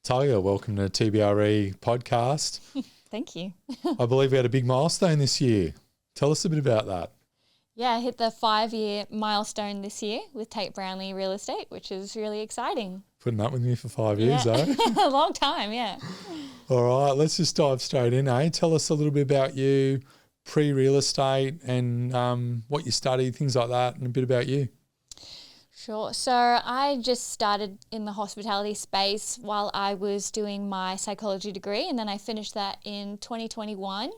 Talia, welcome to TBR podcast. Thank you. I believe we had a big milestone this year. Tell us a bit about that. Yeah, I hit the 5-year milestone this year with Tate Brownlee Real Estate, which is really exciting. Putting up with me for 5 years, eh? A long time, yeah. All right, let's just dive straight in, eh? Tell us a little bit about you, pre-real estate and what you studied, things like that, and a bit about you. Sure. So I just started in the hospitality space while I was doing my psychology degree, and then I finished that in 2021.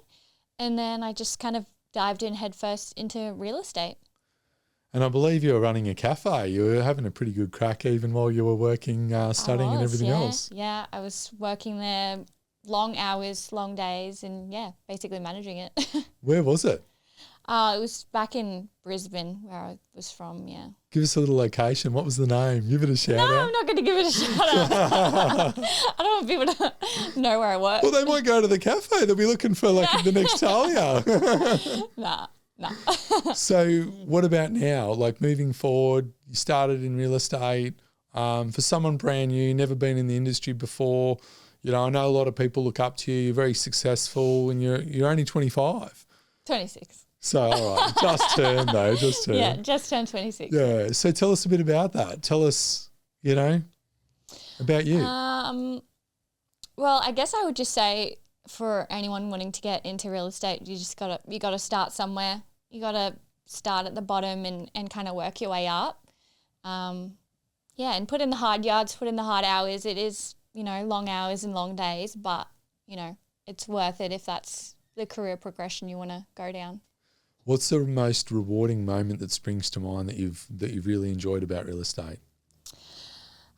And then I just kind of dived in headfirst into real estate. And I believe you were running a cafe. You were having a pretty good crack even while you were working, studying and everything else. Yeah, I was working there long hours, long days, and basically managing it. Where was it? It was back in Brisbane where I was from, yeah. Give us a little location. What was the name? Give it a shout out. No, I'm not going to give it a shout out. I don't want people to know where I work. Well, they might go to the cafe. They'll be looking for the next Talia. Nah. So what about now? Like moving forward, you started in real estate. For someone brand new, never been in the industry before, I know a lot of people look up to you. You're very successful and you're only 25. 26. So, all right, just turned though, just turned. Yeah, just turned 26. Yeah, so tell us a bit about that. Tell us, about you. Well, I guess I would just say for anyone wanting to get into real estate, you gotta start somewhere. You gotta start at the bottom and kind of work your way up. And put in the hard yards, put in the hard hours. It is, long hours and long days, but, it's worth it if that's the career progression you want to go down. What's the most rewarding moment that springs to mind that you've really enjoyed about real estate?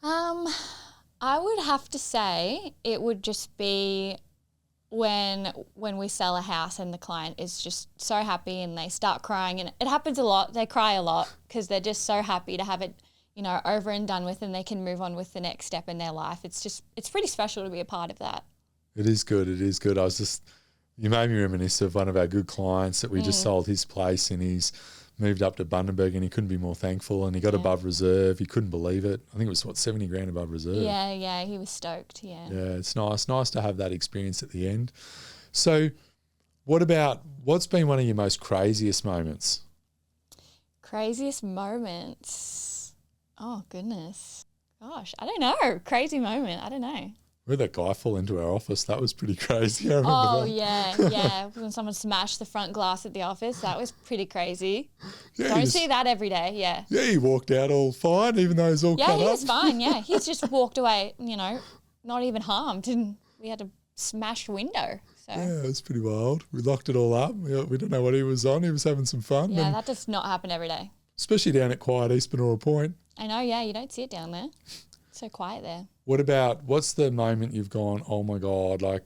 I would have to say it would just be when we sell a house and the client is just so happy and they start crying, and it happens a lot. They cry a lot because they're just so happy to have it, over and done with, and they can move on with the next step in their life. It's pretty special to be a part of that. It is good. You made me reminisce of one of our good clients that we just sold his place, and he's moved up to Bundaberg, and he couldn't be more thankful, and he got above reserve. He couldn't believe it. I think it was 70 grand above reserve. Yeah, he was stoked. Yeah, it's nice to have that experience at the end. So what's been one of your most craziest moments? Craziest moments? Oh goodness, gosh, I don't know. Crazy moment, I don't know. We had that guy fall into our office. That was pretty crazy. I remember that. Yeah. When someone smashed the front glass at the office, that was pretty crazy. Yeah, Don't see that every day, yeah. Yeah, he walked out all fine, even though he's all cut up. Yeah, he was fine, yeah. He's just walked away, not even harmed. And we had a smashed window. So. Yeah, it was pretty wild. We locked it all up. We don't know what he was on. He was having some fun. Yeah, that does not happen every day. Especially down at quiet East Benora Point. I know, yeah, you don't see it down there. It's so quiet there. What's the moment you've gone, oh my God, I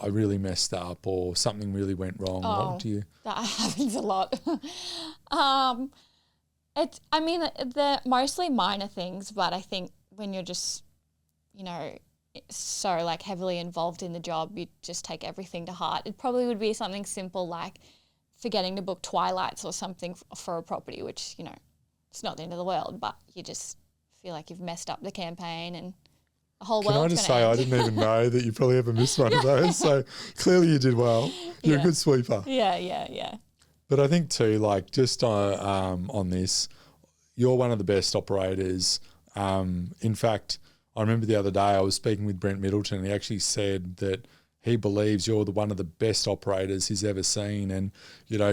really messed up or something really went wrong? That happens a lot. They're mostly minor things, but I think when you're just, so heavily involved in the job, you just take everything to heart. It probably would be something simple like forgetting to book twilights or something for a property, which, it's not the end of the world, but you just feel like you've messed up the campaign and the whole world's going to end. Can I just say I didn't even know that you probably ever missed one of those, so clearly you did well. You're a good sweeper. Yeah. But I think too, just on this, you're one of the best operators. In fact, I remember the other day I was speaking with Brent Middleton, and he actually said that he believes you're one of the best operators he's ever seen. And,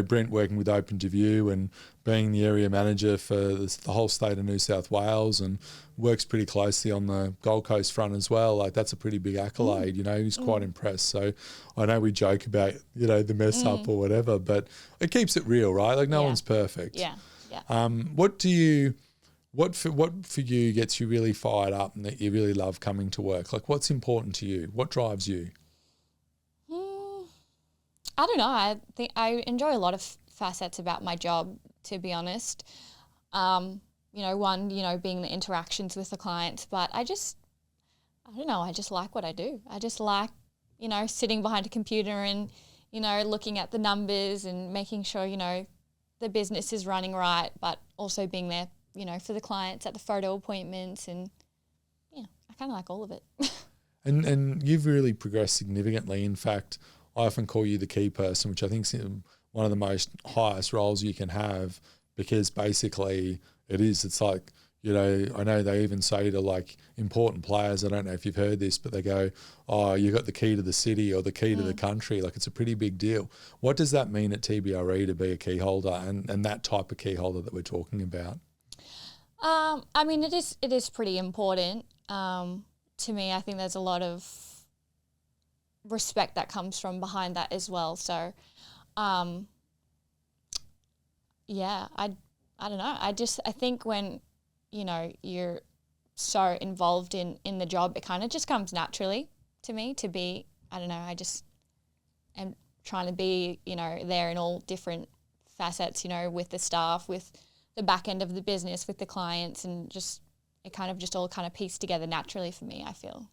Brent working with Open to View and being the area manager for the whole state of New South Wales and works pretty closely on the Gold Coast front as well. That's a pretty big accolade, He's quite impressed. So I know we joke about, the mess up or whatever, but it keeps it real, right? No one's perfect. Yeah. What for you gets you really fired up and that you really love coming to work? What's important to you? What drives you? I don't know. I think I enjoy a lot of facets about my job, to be honest. One, being the interactions with the clients, but I just like what I do. I just like, sitting behind a computer and, looking at the numbers and making sure, the business is running right, but also being there, for the clients at the photo appointments and, kind of like all of it. And you've really progressed significantly. In fact, I often call you the key person, which I think is one of the most highest roles you can have, because basically it's like, you know, I know they even say to like important players, I don't know if you've heard this, but they go, oh, you got the key to the city or the key to the country. Like, it's a pretty big deal. What does that mean at TBRE to be a key holder and that type of key holder that we're talking about? I mean, it is pretty important. To me, I think there's a lot of respect that comes from behind that as well. So, yeah, I don't know. I think when, you know, you're so involved in the job, it kind of just comes naturally to me to be, I don't know, I just am trying to be, you know, there in all different facets, you know, with the staff, with the back end of the business, with the clients, and just it kind of just all kind of pieced together naturally for me, I feel.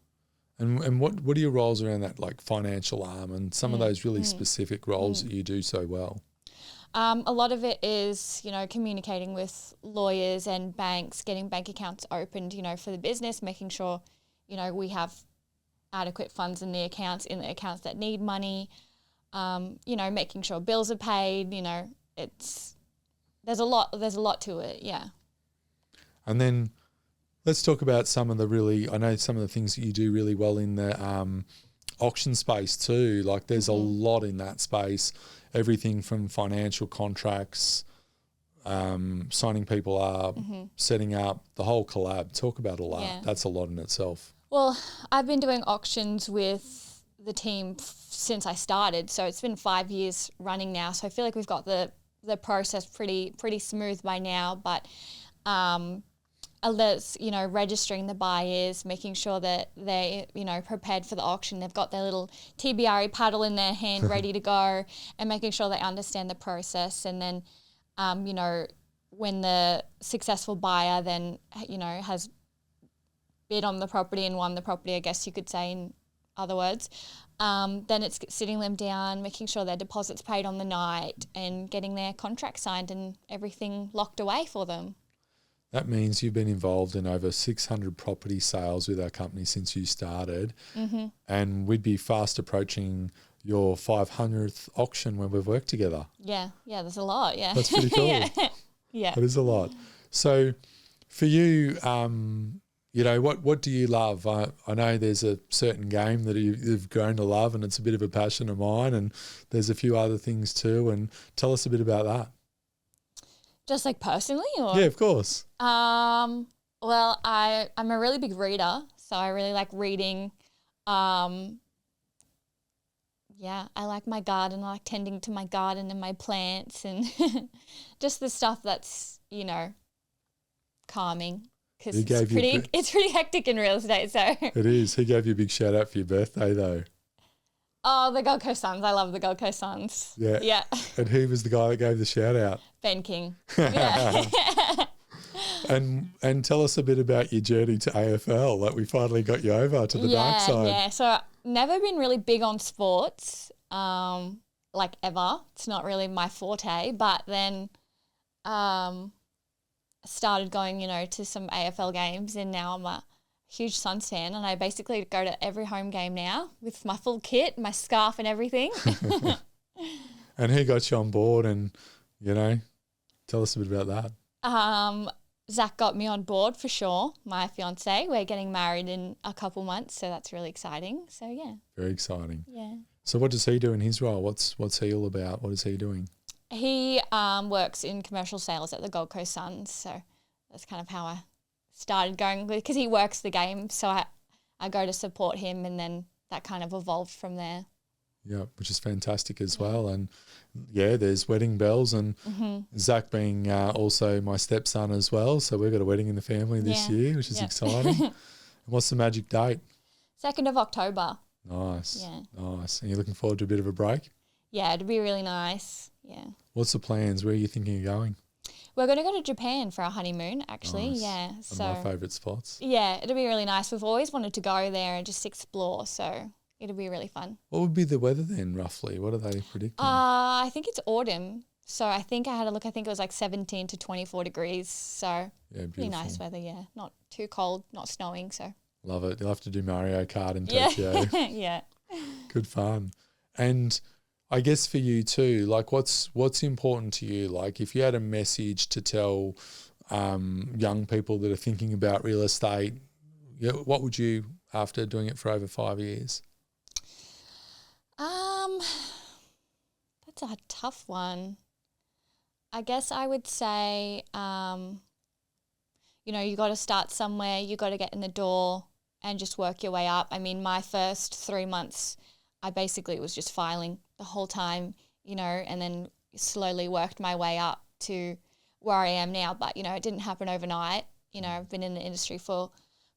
And what are your roles around that, like financial arm and some of those really specific roles that you do so well? A lot of it is, you know, communicating with lawyers and banks, getting bank accounts opened, you know, for the business, making sure, you know, we have adequate funds in the accounts that need money, you know, making sure bills are paid, you know, there's a lot to it, yeah. And then let's talk about some of the things that you do really well in the auction space too. Like, there's a lot in that space, everything from financial contracts, signing people up, setting up the whole collab. Talk about all that. Yeah. That's a lot in itself. Well, I've been doing auctions with the team since I started, so it's been 5 years running now. So I feel like we've got the process pretty smooth by now. But there's, you know, registering the buyers, making sure that they, you know, prepared for the auction. They've got their little TBR paddle in their hand ready to go, and making sure they understand the process. And then, you know, when the successful buyer then, you know, has bid on the property and won the property, I guess you could say in other words, then it's sitting them down, making sure their deposit's paid on the night and getting their contract signed and everything locked away for them. That means you've been involved in over 600 property sales with our company since you started, and we'd be fast approaching your 500th auction when we've worked together. Yeah, there's a lot, yeah. That's pretty cool. Yeah. That is a lot. So for you, you know, what do you love? I know there's a certain game that you've grown to love, and it's a bit of a passion of mine, and there's a few other things too, and tell us a bit about that. Just like personally, or? Yeah, of course. Well, I'm a really big reader, so I really like reading. Yeah, I like my garden. I like tending to my garden and my plants, and just the stuff that's, you know, calming, because it's pretty hectic in real estate. So it is. He gave you a big shout out for your birthday, though. Oh, the Gold Coast Suns. I love the Gold Coast Suns. Yeah. Yeah. And who was the guy that gave the shout out? Ben King. Yeah. And tell us a bit about your journey to AFL, that we finally got you over to the dark side. Yeah, so never been really big on sports, like ever. It's not really my forte, but then started going, you know, to some AFL games, and now I'm a huge Suns fan, and I basically go to every home game now with my full kit, my scarf and everything. And who got you on board, and, you know, tell us a bit about that. Zach got me on board for sure, my fiance. We're getting married in a couple months, so that's really exciting. So, yeah. Very exciting. Yeah. So what does he do in his role? What's he all about? What is he doing? He works in commercial sales at the Gold Coast Suns, so that's kind of how I started going, because he works the game, so I go to support him, and then that kind of evolved from there. Yeah, which is fantastic as well. And yeah, there's wedding bells, and Zach being also my stepson as well. So we've got a wedding in the family this year, which is exciting. And what's the magic date? 2nd of October. Nice. Yeah. Nice. And you're looking forward to a bit of a break? Yeah, it'd be really nice. Yeah. What's the plans? Where are you thinking of going? We're going to go to Japan for our honeymoon, actually. Nice. Yeah. So, my favourite spots. Yeah, it'll be really nice. We've always wanted to go there and just explore, so it'll be really fun. What would be the weather then, roughly? What are they predicting? I think it's autumn. So I think I had a look. I think it was like 17 to 24 degrees. So yeah, pretty nice weather, yeah. Not too cold, not snowing, so. Love it. You'll have to do Mario Kart in Yeah. Tokyo. Yeah. Good fun. And I guess for you too, like what's important to you? Like if you had a message to tell young people that are thinking about real estate, what would you, after doing it for over 5 years? That's a tough one. I guess I would say, you got to start somewhere. You got to get in the door and just work your way up. I mean, my first 3 months, I basically was just filing the whole time, and then slowly worked my way up to where I am now. But, it didn't happen overnight. I've been in the industry for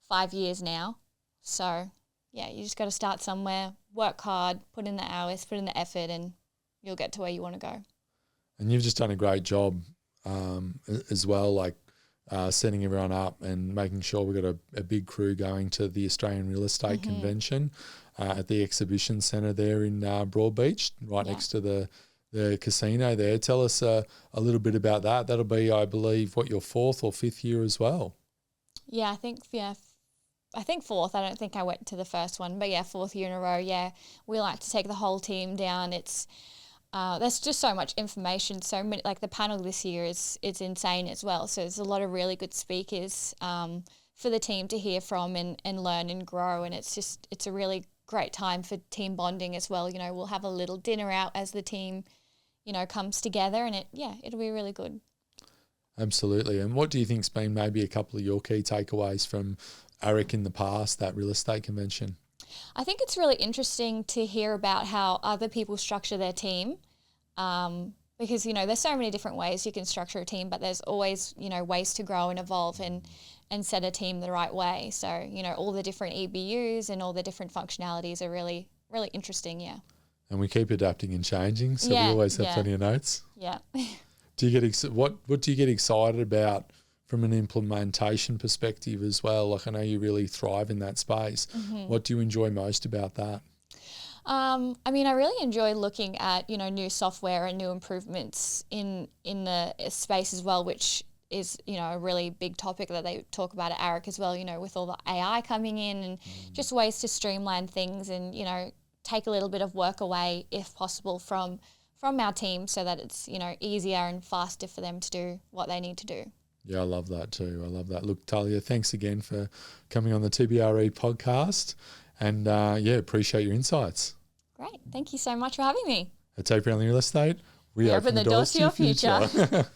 5 years now. So, yeah, you just got to start somewhere, work hard, put in the hours, put in the effort, and you'll get to where you want to go. And you've just done a great job as well, like setting everyone up and making sure we've got a big crew going to the Australian Real Estate Convention at the exhibition centre there in Broadbeach, right next to the casino there. Tell us a little bit about that. That'll be, I believe, your 4th or 5th year as well. Yeah, I think 4th. I don't think I went to the first one, but 4th year in a row. Yeah, we like to take the whole team down. It's there's just so much information. So many, like the panel this year it's insane as well. So there's a lot of really good speakers for the team to hear from and learn and grow. And it's a really great time for team bonding as well. We'll have a little dinner out as the team, comes together, and it'll be really good. Absolutely. And what do you think's been maybe a couple of your key takeaways from ARIC in the past, that real estate convention? I think it's really interesting to hear about how other people structure their team, because, there's so many different ways you can structure a team, but there's always, ways to grow and evolve and set a team the right way. So, all the different EBUs and all the different functionalities are really, really interesting, yeah. And we keep adapting and changing, so we always have plenty of notes. Yeah. Do you get what do you get excited about from an implementation perspective as well? Like I know you really thrive in that space. What do you enjoy most about that? I mean, I really enjoy looking at, new software and new improvements in the space as well, which is, a really big topic that they talk about at ARIC as well, with all the AI coming in and just ways to streamline things and, take a little bit of work away if possible from our team so that it's, easier and faster for them to do what they need to do. Yeah, I love that too. I love that. Look, Talia, thanks again for coming on the TBRE podcast and, appreciate your insights. Great. Thank you so much for having me. At Tate Brownlee Real Estate, we open the doors to your future.